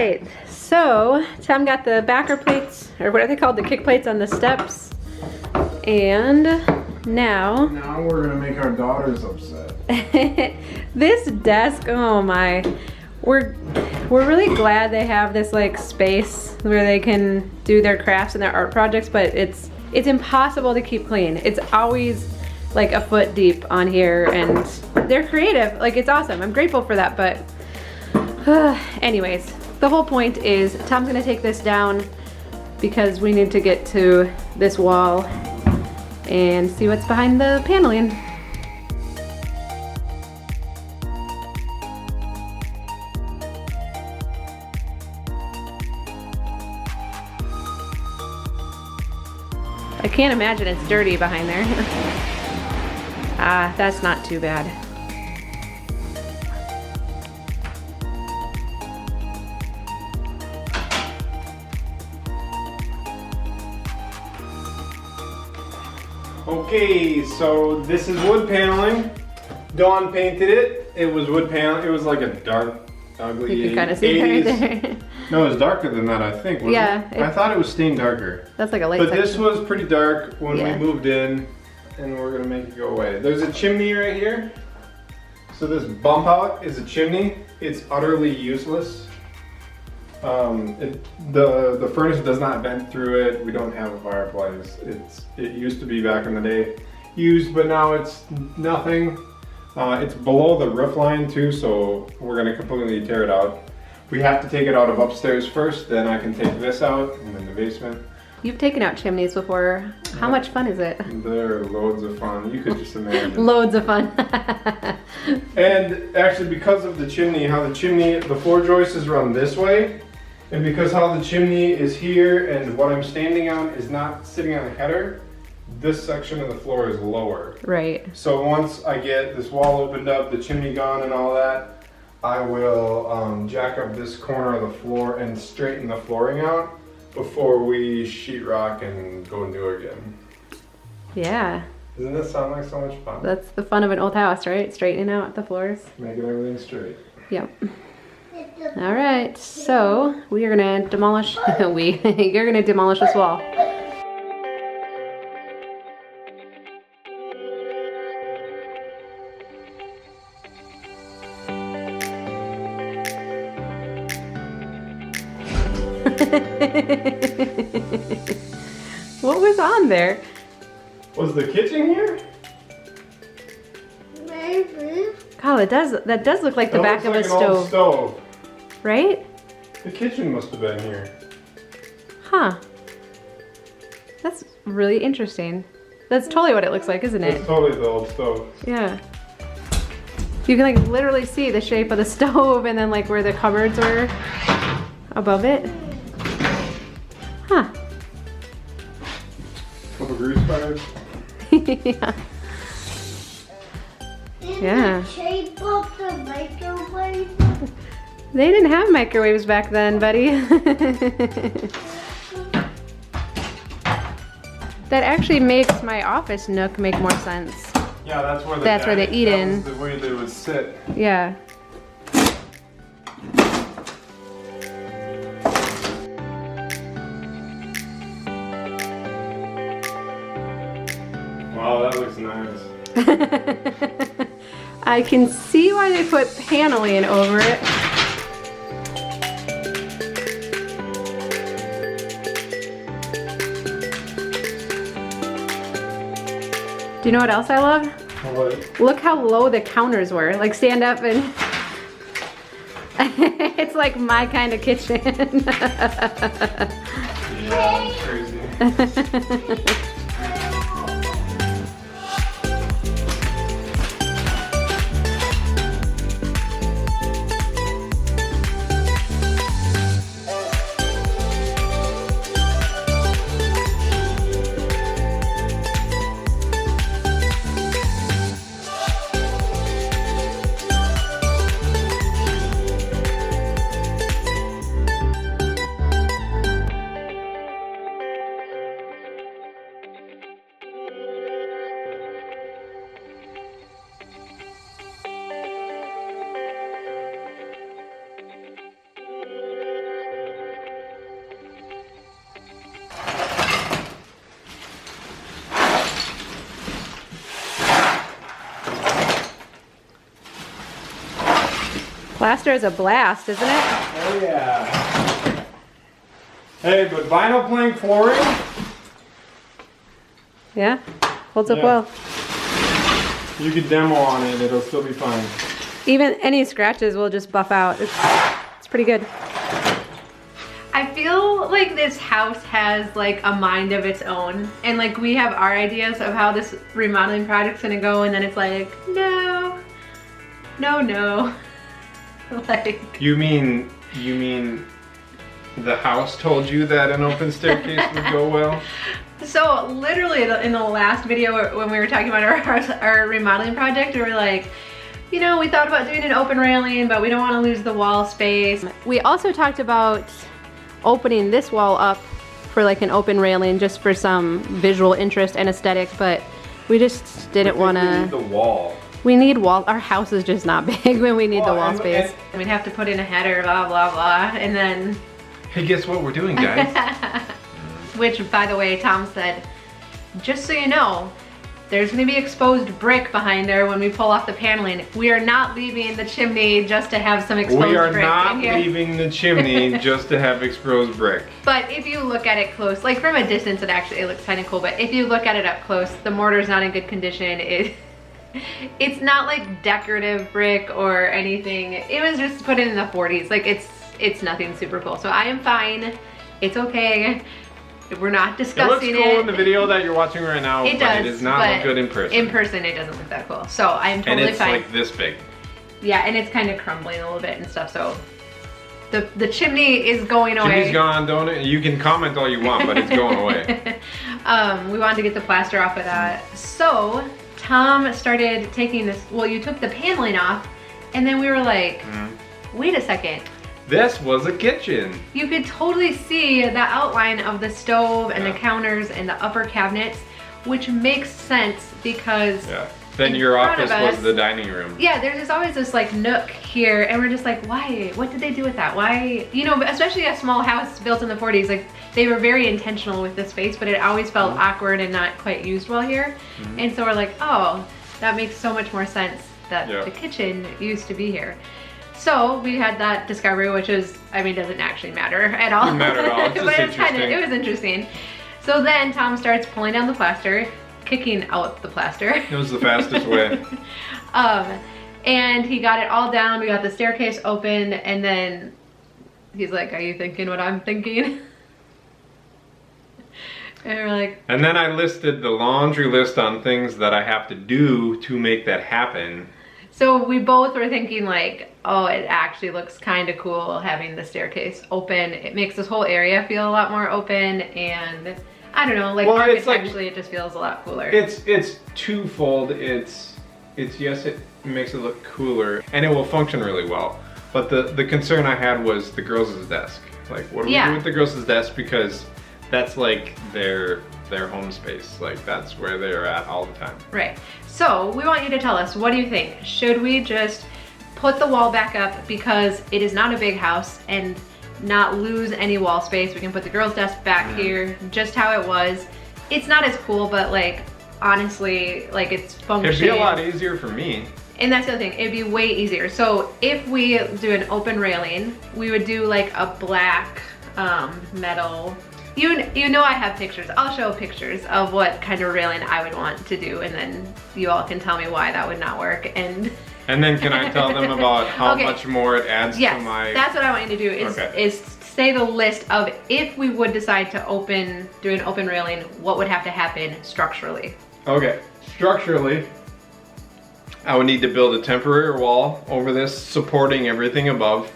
right, so Tom got the backer plates, or what are they called, the kick plates on the steps, and now we're gonna make our daughters upset. this desk, oh my, we're really glad they have this like space where they can do their crafts and their art projects, but it's impossible to keep clean. It's always like a foot deep on here, and they're creative, like it's awesome. I'm grateful for that, but anyways, the whole point is Tom's gonna take this down because we need to get to this wall and see what's behind the paneling. I can't imagine it's dirty behind there. Ah, that's not too bad. Okay, so this is wood paneling. Dawn painted it. It was wood paneling. It was like a dark, ugly You can kind of see it right there. No, it was darker than that, I think, wasn't Yeah, it? I thought it was stained darker. That's like a light But section. this was pretty dark when Yeah. we moved in, and we're gonna make it go away. There's a chimney right here. So this bump out is a chimney. It's utterly useless. The furnace does not vent through it. We don't have a fireplace. It used to be back in the day used, but now it's nothing. It's below the roof line too, so we're gonna completely tear it out. We have to take it out of upstairs first, then I can take this out, and then the basement. You've taken out chimneys before. How much fun is it? They're loads of fun. You could just imagine. Loads of fun. And actually, because of the chimney, the floor joists run this way, and because how the chimney is here and what I'm standing on is not sitting on a header, this section of the floor is lower. Right. So once I get this wall opened up, the chimney gone and all that, I will jack up this corner of the floor and straighten the flooring out before we sheetrock and go new again. Yeah. Doesn't this sound like so much fun? That's the fun of an old house, right? Straightening out the floors. Making everything straight. Yep. All right, so we are gonna demolish, you're gonna demolish this wall. What was on there? Was the kitchen here? Maybe. God, that does look like the back of a An old stove, stove. right? The kitchen must have been here. Huh. That's really interesting. That's totally what it looks like, isn't it? It's totally the old stove. Yeah. You can like literally see the shape of the stove and then like where the cupboards were above it. Huh. Couple grease fires. Yeah. Yeah. The shape of the microwave. They didn't have microwaves back then, buddy. That actually makes my office nook make more sense. Yeah, that's where they eat in. That was the way they would sit. Yeah. Wow, that looks nice. I can see why they put paneling over it. Do you know what else I love? What? Look how low the counters were. Like stand up and it's like my kind of kitchen. Yeah, that's crazy. Plaster is a blast, isn't it? Oh yeah. Hey, but vinyl plank flooring? Yeah, holds up Yeah. well. You could demo on it, it'll still be fine. Even any scratches will just buff out. It's pretty good. I feel like this house has like a mind of its own, and like we have our ideas of how this remodeling project's gonna go, and then it's like, no, like. You mean the house told you that an open staircase would go well? So literally in the last video when we were talking about our remodeling project, we were like, you know, we thought about doing an open railing, but we don't want to lose the wall space. We also talked about opening this wall up for like an open railing just for some visual interest and aesthetic, but we just didn't want We to. need the wall. We need wall. Our house is just not big when we need the wall and- space. We'd have to put in a header, blah, blah, blah, and then. Hey, guess what we're doing, guys? Which, by the way, Tom said, just so you know, there's gonna be exposed brick behind there when we pull off the paneling. We are not leaving the chimney just to have some exposed brick We are in not here. leaving the chimney just to have exposed brick. But if you look at it close, like from a distance, it looks kind of cool. But if you look at it up close, the mortar's not in good condition. It's not like decorative brick or anything. It was just put in the 40s. Like it's nothing super cool. So I am fine. It's okay. We're not discussing it. It looks cool in the video that you're watching right now, It but does, it does not but look good in person. In person, it doesn't look that cool. So I am And totally it's fine. like this big. Yeah, and it's kind of crumbling a little bit and stuff. So the chimney is going away. Chimney's gone, don't it? You can comment all you want, but it's going away. We wanted to get the plaster off of that. So Tom started taking this, well, you took the paneling off, and then we were like, wait a second. This was a kitchen. You could totally see the outline of the stove and the counters and the upper cabinets, which makes sense because Then in your front of office was us- the dining room. yeah, there's just always this like nook here, and we're just like, why? What did they do with that? Why? You know, especially a small house built in the 40s, like they were very intentional with the space, but it always felt awkward and not quite used well here. And so we're like, oh, that makes so much more sense that the kitchen used to be here. So we had that discovery, which is, I mean, doesn't actually matter at all. Doesn't matter at all. It's but just it's kind of, interesting. it was interesting. So then Tom starts pulling down the plaster, kicking out the plaster. It was the fastest way. And he got it all down. We got the staircase open, and then he's like, are you thinking what I'm thinking? And we're like, And then I listed the laundry list on things that I have to do to make that happen. so we both were thinking like, oh, it actually looks kind of cool having the staircase open. It makes this whole area feel a lot more open, and I don't know, like Well, it's like- architecturally it just feels a lot cooler. It's twofold. It's yes, it makes it look cooler, and it will function really well. But the concern I had was the girls' desk. Like, what do we do with the girls' desk? Because that's like their home space. Like, that's where they're at all the time. Right. So we want you to tell us, what do you think? Should we just put the wall back up because it is not a big house and not lose any wall space? We can put the girls' desk back here, just how it was. It's not as cool, but like, honestly, like it's functioning. It'd be a lot easier for me. And that's the other thing, it'd be way easier. So if we do an open railing, we would do like a black metal. You know I have pictures. I'll show pictures of what kind of railing I would want to do, and then you all can tell me why that would not work. And then can I tell them about how much more it adds yes, to my... that's what I want you to do is say the list of if we would decide to do an open railing, what would have to happen structurally. Okay, structurally, I would need to build a temporary wall over this, supporting everything above.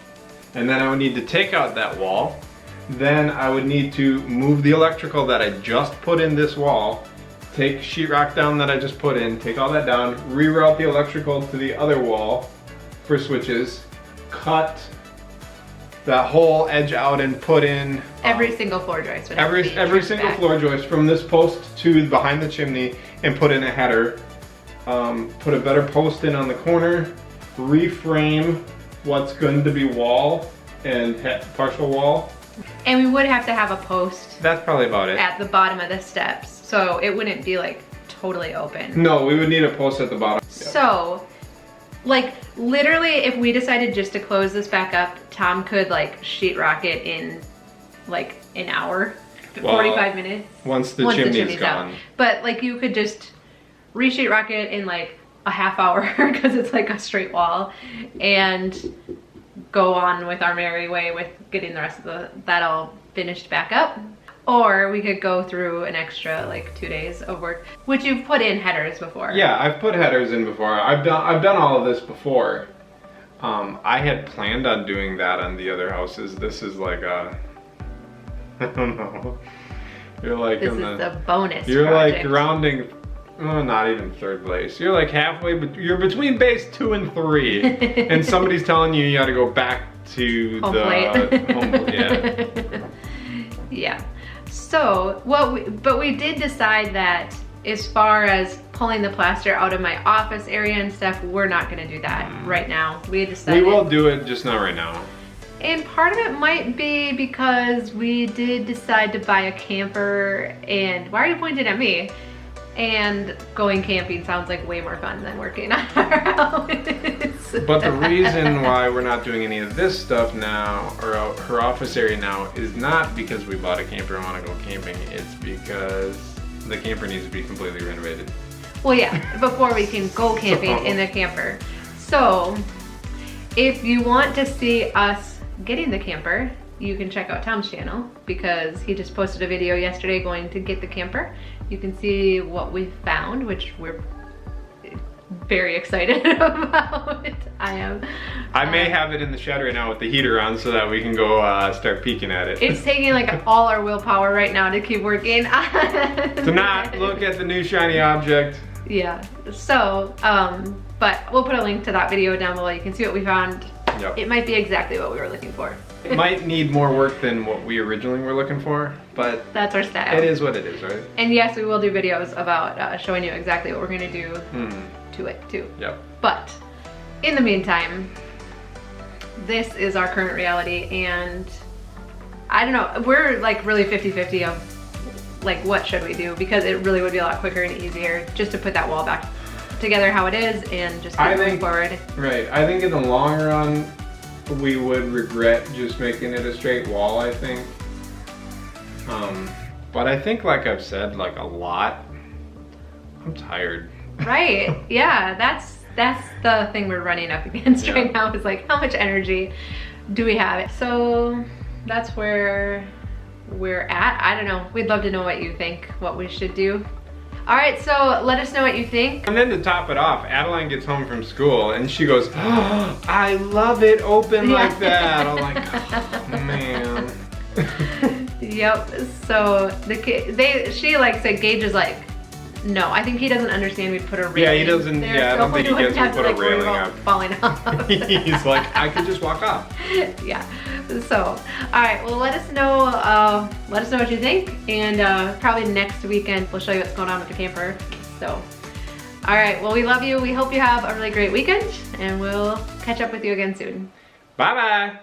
And then I would need to take out that wall. Then I would need to move the electrical that I just put in this wall, take sheetrock down that I just put in, take all that down, reroute the electrical to the other wall for switches, cut that whole edge out and put in Every single floor joist would have to be every turned single back. floor joist from this post to behind the chimney, and put in a header. Put a better post in on the corner, reframe what's going to be wall and partial wall. And we would have to have a post That's probably about it. at the bottom of the steps, so it wouldn't be like totally open. No, we would need a post at the bottom. So Like literally if we decided just to close this back up, Tom could like sheetrock it in like an hour, 45 minutes. Once the chimney's gone. out. But like you could just re-sheetrock it in like a half hour because it's like a straight wall, and go on with our merry way with getting the rest of that all finished back up. Or we could go through an extra like 2 days of work, which you've put in headers before. Yeah, I've put headers in before. I've done all of this before. I had planned on doing that on the other houses. This is like a, I don't know. You're like this is the bonus. You're project. like rounding, oh, not even third base. You're like halfway, but you're between base 2 and 3, and somebody's telling you got to go back to home the plate. home plate. Yeah. Yeah. So but we did decide that as far as pulling the plaster out of my office area and stuff, we're not going to do that right now. We decided We will do it, just not right now. And part of it might be because we did decide to buy a camper, and why are you pointing at me? And going camping sounds like way more fun than working on our house. But the reason why we're not doing any of this stuff now, or her office area now, is not because we bought a camper and want to go camping. It's because the camper needs to be completely renovated. Well, yeah, before we can go camping in the camper. So, if you want to see us getting the camper, you can check out Tom's channel because he just posted a video yesterday going to get the camper. You can see what we found, which we're very excited about. I am. I may have it in the shed right now with the heater on so that we can go start peeking at it. It's taking like all our willpower right now to keep working on To not look at the new shiny object. Yeah, so, but we'll put a link to that video down below. You can see what we found. Yep. It might be exactly what we were looking for. It might need more work than what we originally were looking for, but That's our style. it is what it is, right? And yes, we will do videos about showing you exactly what we're gonna do to it too. Yep. But in the meantime, this is our current reality, and I don't know, we're like really 50-50 of like what should we do, because it really would be a lot quicker and easier just to put that wall back together how it is and just keep moving forward. Right, I think in the long run, we would regret just making it a straight wall, I think. But I think, like I've said, like a lot, I'm tired. Right, yeah, that's the thing we're running up against right now, is like how much energy do we have? So that's where we're at. I don't know, we'd love to know what you think, what we should do. All right, so let us know what you think. And then to top it off, Adeline gets home from school and she goes, oh, I love it open like that. I'm like, oh, man. Yep, so she like said, Gage is like, no, I think he doesn't understand we'd put a railing. Yeah, he doesn't, there, yeah, I don't think he gets we put a railing up. Falling off. He's like, I could just walk off. Yeah, so, all right, well, let us know what you think, and probably next weekend we'll show you what's going on with the camper. So, all right, well, we love you. We hope you have a really great weekend, and we'll catch up with you again soon. Bye-bye.